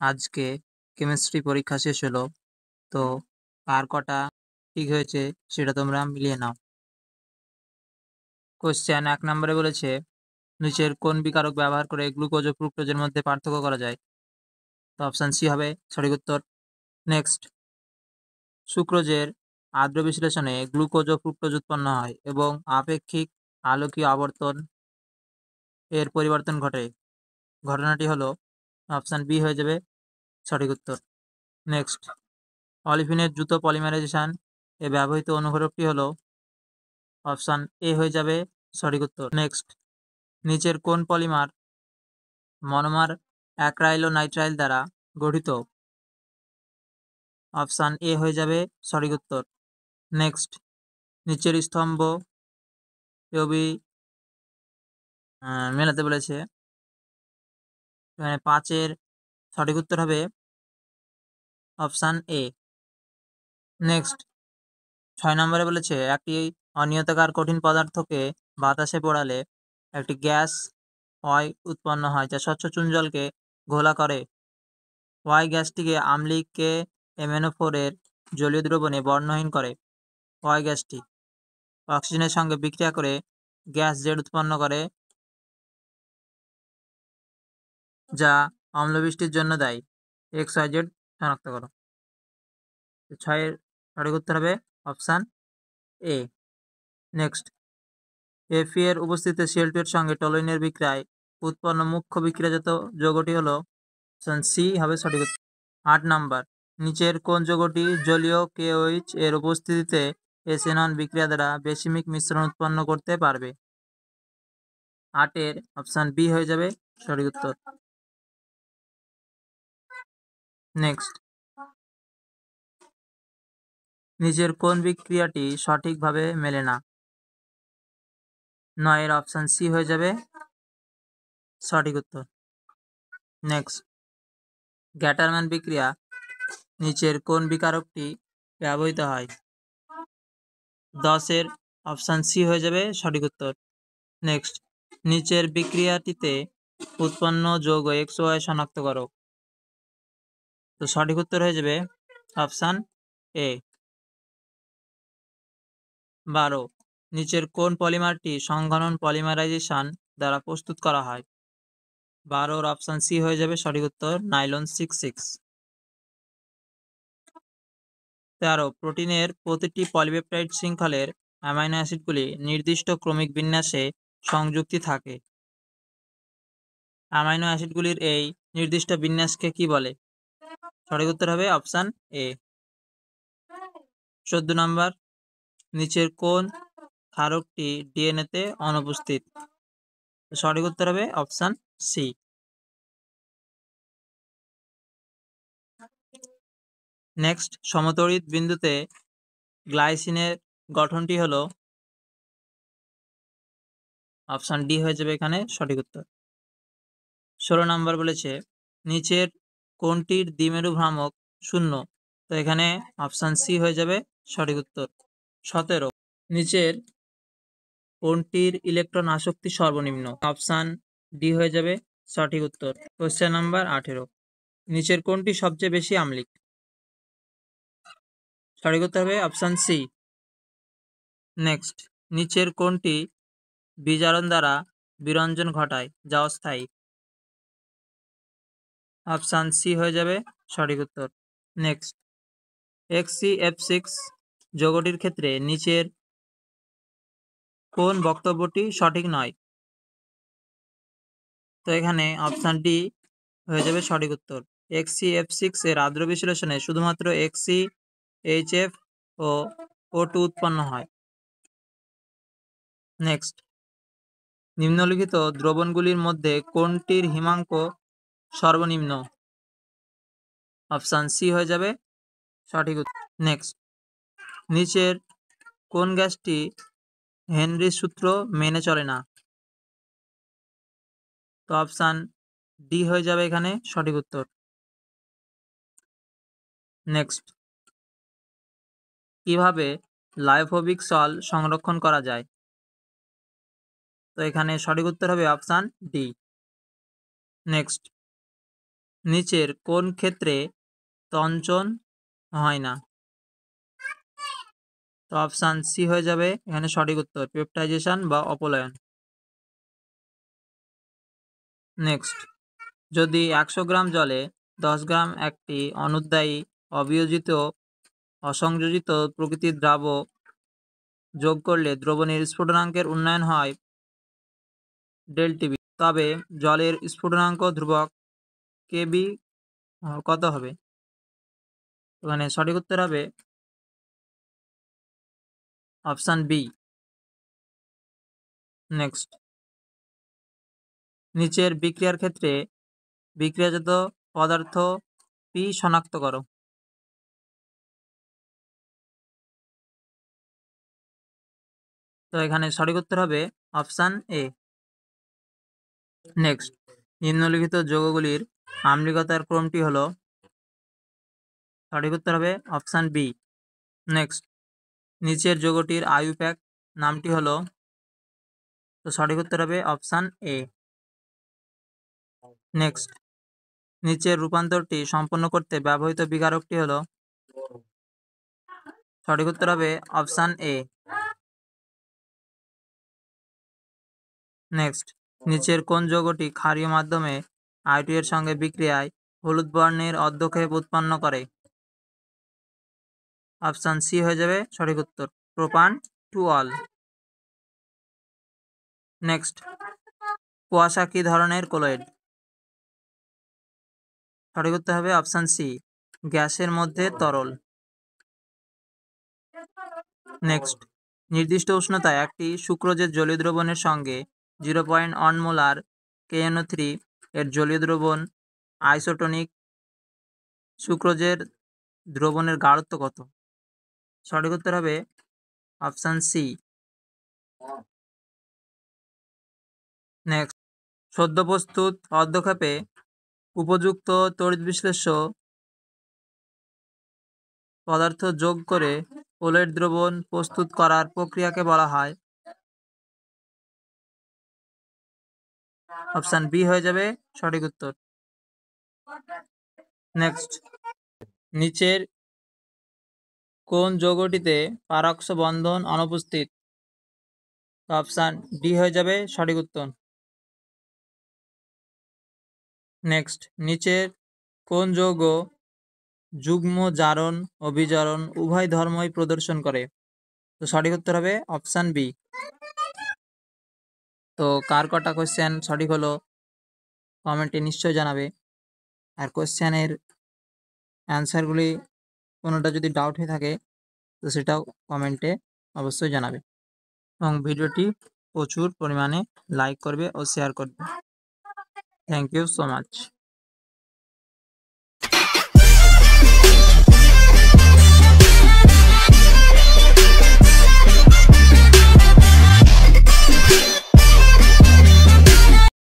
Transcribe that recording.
আজকে কেমিস্ট্রি পরীক্ষা শেষ হলো। তো কার কটা ঠিক হয়েছে সেটা তোমরা মিলিয়ে নাও। কোশ্চেন ১ নম্বরে বলেছে, নিচের কোন বিকারক ব্যবহার করে গ্লুকোজ ও ফ্রুক্টোজের মধ্যে পার্থক্য করা যায়? তো অপশান সি হবে সঠিক উত্তর। নেক্সট, সুক্রোজের আদ্র বিশ্লেষণে গ্লুকোজ ও ফ্রুক্টোজ উৎপন্ন হয় এবং আপেক্ষিক আলোকীয় আবর্তন এর পরিবর্তন ঘটে। ঘটনাটি হলো অপশান বি হয়ে যাবে সঠিক উত্তর। নেক্সট, অলিফিনের দ্রুত পলিমারাইজেশন এ ব্যবহৃত অনুঘটকটি হলো অপশান এ হয়ে যাবে সঠিক উত্তর। নেক্সট, নিচের কোন পলিমার মনোমার অ্যাক্রাইলোনাইট্রাইল দ্বারা গঠিত? অপশান এ হয়ে যাবে সঠিক উত্তর। নেক্সট, নিচের স্তম্ভ এবি মেলাতে বলেছে, এখানে ৫-এর সঠিক উত্তর হবে অপশান এ। নেক্সট, ৬ নম্বরে বলেছে, একটি অনিয়তাকার কঠিন পদার্থকে বাতাসে পোড়ালে একটি গ্যাস অয় উৎপন্ন হয় যা স্বচ্ছ চুন জলকে ঘোলা করে। ওয়াই গ্যাসটিকে আম্লিক কে MnO4 এর জলীয় দ্রবণে বর্ণহীন করে। ওয়াই গ্যাসটি অক্সিজেনের সঙ্গে বিক্রিয়া করে গ্যাস জেড উৎপন্ন করে, যা অম্লবৃষ্টির জন্য দায়ী। XYZ শনাক্ত করো। ৬-এর সঠিক উত্তর হবে অপশান এ। নেক্সট, Fe এর উপস্থিতিতে Cl2 এর সঙ্গে টলুইনের বিক্রিয়ায় উৎপন্ন মুখ্য বিক্রিয়াজাত যৌগটি হলো অপশান সি হবে সঠিক উত্তর। ৮ নাম্বার, নিচের কোন যৌগটি জলীয় KOH এর উপস্থিতিতে এসেনন বিক্রিয়া দ্বারা বেশিমিক মিশ্রণ উৎপন্ন করতে পারবে? ৮-এর অপশান বি হয়ে যাবে সঠিক উত্তর। নেক্সট, নিচের কোন বিক্রিয়াটি সঠিকভাবে মেলে না? ৯-এর অপশান সি হয়ে যাবে সঠিক উত্তর। নেক্সট, গ্যাটারম্যান বিক্রিয়া নিচের কোন বিকারকটি ব্যবহৃত হয়? ১০-এর অপশান সি হয়ে যাবে সঠিক উত্তর। নেক্সট, নিচের বিক্রিয়াটিতে উৎপন্ন যৌগ XOY শনাক্ত করো। তো সঠিক উত্তর হয়ে যাবে অপশান এ। ১২, নিচের কোন পলিমারটি সংঘনন পলিমারাইজেশন দ্বারা প্রস্তুত করা হয়? ১২-র অপশান সি হয়ে যাবে সঠিক উত্তর, নাইলন 66। ১৩, প্রোটিনের প্রতিটি পলিপেপটাইড শৃঙ্খলের অ্যামাইনো অ্যাসিডগুলি নির্দিষ্ট ক্রমিক বিন্যাসে সংযুক্তি থাকে। অ্যামাইনো অ্যাসিডগুলির এই নির্দিষ্ট বিন্যাসকে কি বলে? সঠিক উত্তর হবে অপশান এ। ১৪ নম্বর, নিচের কোন ক্ষারকটি ডিএনএতে অনুপস্থিত? সঠিক উত্তর হবে অপশান সি। নেক্সট, সমতড়িৎ বিন্দুতে গ্লাইসিনের গঠনটি হলো অপশান ডি হয়ে যাবে এখানে সঠিক উত্তর। ১৬ নম্বর বলেছে, নিচের কোনটির দ্বিমেরু ভ্রামক 0? তো এখানে অপশান সি হয়ে যাবে সঠিক উত্তর। ১৭, নিচের কোনটির ইলেকট্রন আসক্তি সর্বনিম্ন? অপশান ডি হয়ে যাবে সঠিক উত্তর। কোশ্চেন নাম্বার ১৮, নিচের কোনটি সবচেয়ে বেশি আম্লিক? সঠিক উত্তর হবে অপশান সি। নেক্সট, নিচের কোনটি বিজারণ দ্বারা বিরঞ্জন ঘটায় যা অস্থায়ী? অপশান সি হয়ে যাবে সঠিক উত্তর। নেক্সট, XCF6 যৌগটির ক্ষেত্রে নিচের কোন বক্তব্যটি সঠিক নয়? তো এখানে অপশান ডি হয়ে যাবে সঠিক উত্তর। XCF6 এর আদ্র বিশ্লেষণে শুধুমাত্র XCHF ও O2 উৎপন্ন হয়। নেক্সট, নিম্নলিখিত দ্রবণগুলির মধ্যে কোনটির হিমাঙ্ক সর্বনিম্ন? অপশান সি হয়ে যাবে সঠিক উত্তর। নেক্সট, নিচের কোন গ্যাসটি হেনরির সূত্র মেনে চলে না? তো অপশান ডি হয়ে যাবে এখানে সঠিক উত্তর। নেক্সট, কিভাবে লাইফোবিক সল সংরক্ষণ করা যায়? তো এখানে সঠিক উত্তর হবে অপশান ডি। নেক্সট, নিচের কোন ক্ষেত্রে তঞ্চন হয় না? তো অপশান সি হয়ে যাবে এখানে সঠিক উত্তর, পেপটাইজেশন বা অপলয়ন। নেক্সট, যদি 100 গ্রাম জলে 10 গ্রাম একটি অনুদ্বায়ী অবিয়োজিত অসংযোজিত প্রকৃতির দ্রাব্য যোগ করলে দ্রবণের স্ফুটনাঙ্কের উন্নয়ন হয় ΔTB, তবে জলের স্ফুটনাঙ্ক ধ্রুবক KB কত হবে? এখানে সঠিক উত্তর হবে অপশান বি। নেক্সট, নিচের বিক্রিয়ার ক্ষেত্রে বিক্রিয়াজাত পদার্থ পি শনাক্ত করো। তো এখানে সঠিক উত্তর হবে অপশান এ। নেক্সট, নিম্নলিখিত যৌগগুলির আম্লীকতার ক্রমটি হলো, সঠিক উত্তর হবে অপশান বি। নেক্সট, নিচের যৌগটির আইইউপ্যাক নামটি হলো, তো সঠিক উত্তর হবে অপশান এ। নেক্সট, নিচের রূপান্তরটি সম্পন্ন করতে ব্যবহৃত বিকারকটি হলো, সঠিক উত্তর হবে অপশান এ। নেক্সট, নিচের কোন যৌগটি ক্ষারীয় মাধ্যমে I2 এর সঙ্গে বিক্রিয়ায় হলুদ বর্ণের অর্ধক্ষেপ উৎপন্ন করে? অপশান সি হয়ে যাবে সঠিক উত্তর, প্রোপান 2 অল। নেক্সট, কুয়াশা কি ধরনের কলয়েড? সঠিক উত্তর হবে অপশান সি, গ্যাসের মধ্যে তরল। নেক্সট, নির্দিষ্ট উষ্ণতায় একটি সুক্রোজের জলীয় দ্রবণের সঙ্গে 0.1 মোলার KNO3 এর জলীয় দ্রবণ আইসোটোনিক সুক্রোজের দ্রবণের গাঢ়ত্ব কত? সঠিক উত্তর হবে অপশান সি। নেক্সট, সদ্য প্রস্তুত অর্ধক্ষেপে উপযুক্ত তড়িৎ বিশ্লেষ্য পদার্থ যোগ করে কলয়েড দ্রবণ প্রস্তুত করার প্রক্রিয়াকে বলা হয়, অপশান বি হয়ে যাবে সঠিক উত্তর। নেক্সট, নিচের কোন যৌগটিতে পারক্স বন্ধন অনুপস্থিত? অপশান ডি হয়ে যাবে সঠিক উত্তর। নেক্সট, নিচের কোন যৌগ যুগ্ম জারণ ও বিজারণ উভয় ধর্মই প্রদর্শন করে? তো সঠিক উত্তর হবে অপশান বি। তো কার কটা কোয়েশ্চেন সঠিক হলো কমেন্টে নিশ্চয়ই জানাবে, আর কোয়েশ্চেনের অ্যান্সারগুলি কোনোটা যদি ডাউট হয়ে থাকে তো সেটাও কমেন্টে অবশ্যই জানাবে, এবং ভিডিওটি প্রচুর পরিমাণে লাইক করবে ও শেয়ার করবে। Thank you so much.